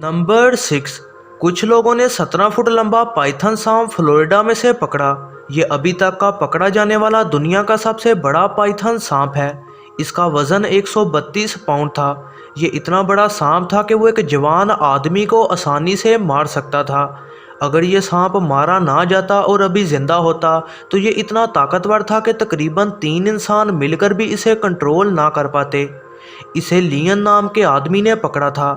Number 6। कुछ लोगों ने 17 फुट लंबा पाइथन सांप फ्लोरिडा में से पकड़ा। ये अभी तक का पकड़ा जाने वाला दुनिया का सबसे बड़ा पाइथन सांप है। इसका वजन 132 पाउंड था। ये इतना बड़ा सांप था कि वो एक जवान आदमी को आसानी से मार सकता था। अगर ये सांप मारा ना जाता और अभी जिंदा होता तो ये इतना ताकतवर था कि तकरीबन 3 इंसान मिलकर भी इसे कंट्रोल ना कर पाते। इसे लियन नाम के आदमी ने पकड़ा था।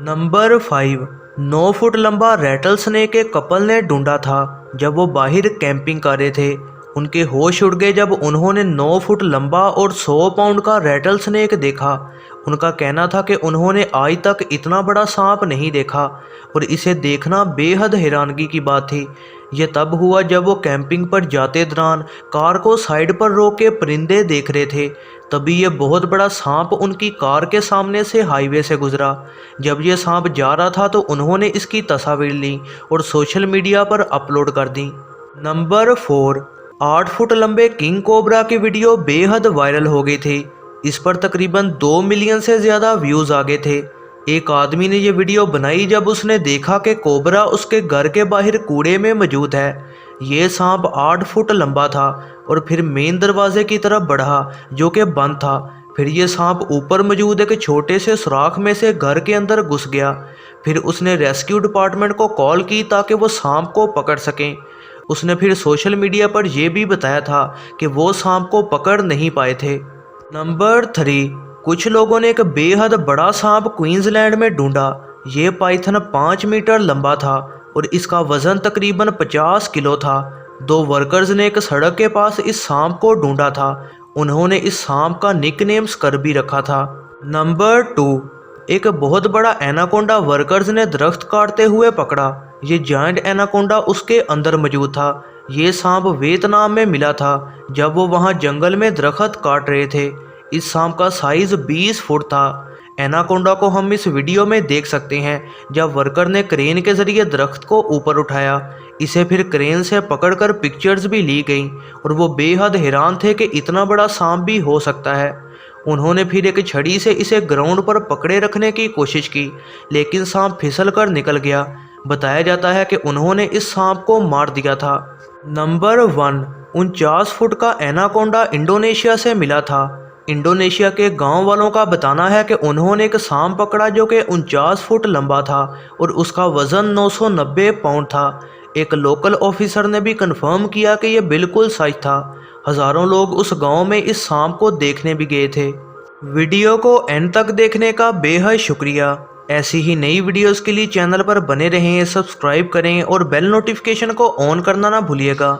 नंबर 5। 9 फुट लंबा रैटल स्नेक एक कपल ने ढूंढा था जब वो बाहर कैंपिंग कर रहे थे। उनके होश उड़ गए जब उन्होंने 9 फुट लंबा और 100 पाउंड का रैटल स्नेक देखा। उनका कहना था कि उन्होंने आज तक इतना बड़ा सांप नहीं देखा और इसे देखना बेहद हैरानगी की बात थी। यह तब हुआ जब वो कैंपिंग पर जाते दौरान कार को साइड पर रोक के परिंदे देख रहे थे। तभी ये बहुत बड़ा सांप उनकी कार के सामने से हाईवे से गुजरा। जब ये सांप जा रहा था तो उन्होंने इसकी तस्वीर ली और सोशल मीडिया पर अपलोड कर दी। नंबर 4। 8 फुट लंबे किंग कोबरा की वीडियो बेहद वायरल हो गई थी। इस पर तकरीबन 2 मिलियन से ज़्यादा व्यूज़ आ गए थे। एक आदमी ने यह वीडियो बनाई जब उसने देखा कि कोबरा उसके घर के बाहर कूड़े में मौजूद है। ये सांप 8 फुट लंबा था और फिर मेन दरवाजे की तरफ बढ़ा जो कि बंद था। फिर ये सांप ऊपर मौजूद एक छोटे से सुराख में से घर के अंदर घुस गया। फिर उसने रेस्क्यू डिपार्टमेंट को कॉल की ताकि वो सांप को पकड़ सकें। उसने फिर सोशल मीडिया पर यह भी बताया था कि वो सांप को पकड़ नहीं पाए थे। नंबर 3। कुछ लोगों ने एक बेहद बड़ा सांप क्वींसलैंड में ढूंढा। ये पाइथन 5 मीटर लंबा था और इसका वजन तकरीबन 50 किलो था। 2 वर्कर्स ने एक सड़क के पास इस सांप को ढूंढा था। उन्होंने इस सांप का निकनेम स्कर्बी रखा था। नंबर 2। एक बहुत बड़ा एनाकोंडा वर्कर्स ने दरख्त काटते हुए पकड़ा। ये जायंट एनाकोंडा उसके अंदर मौजूद था। ये सांप वियतनाम में मिला था जब वो वहाँ जंगल में दरख्त काट रहे थे। इस सांप का साइज 20 फुट था। एनाकोंडा को हम इस वीडियो में देख सकते हैं जब वर्कर ने क्रेन के जरिए दरख्त को ऊपर उठाया। इसे फिर क्रेन से पकड़कर पिक्चर्स भी ली गई और वो बेहद हैरान थे कि इतना बड़ा सांप भी हो सकता है। उन्होंने फिर एक छड़ी से इसे ग्राउंड पर पकड़े रखने की कोशिश की लेकिन सांप फिसल कर निकल गया। बताया जाता है कि उन्होंने इस सांप को मार दिया था। नंबर 1। 49 फुट का एनाकोंडा इंडोनेशिया से मिला था। इंडोनेशिया के गांव वालों का बताना है कि उन्होंने एक सांप पकड़ा जो कि 49 फुट लंबा था और उसका वजन 990 पाउंड था। एक लोकल ऑफिसर ने भी कंफर्म किया कि यह बिल्कुल सच था। हज़ारों लोग उस गांव में इस सांप को देखने भी गए थे। वीडियो को एंड तक देखने का बेहद शुक्रिया। ऐसी ही नई वीडियोस के लिए चैनल पर बने रहें, सब्सक्राइब करें और बेल नोटिफिकेशन को ऑन करना ना भूलिएगा।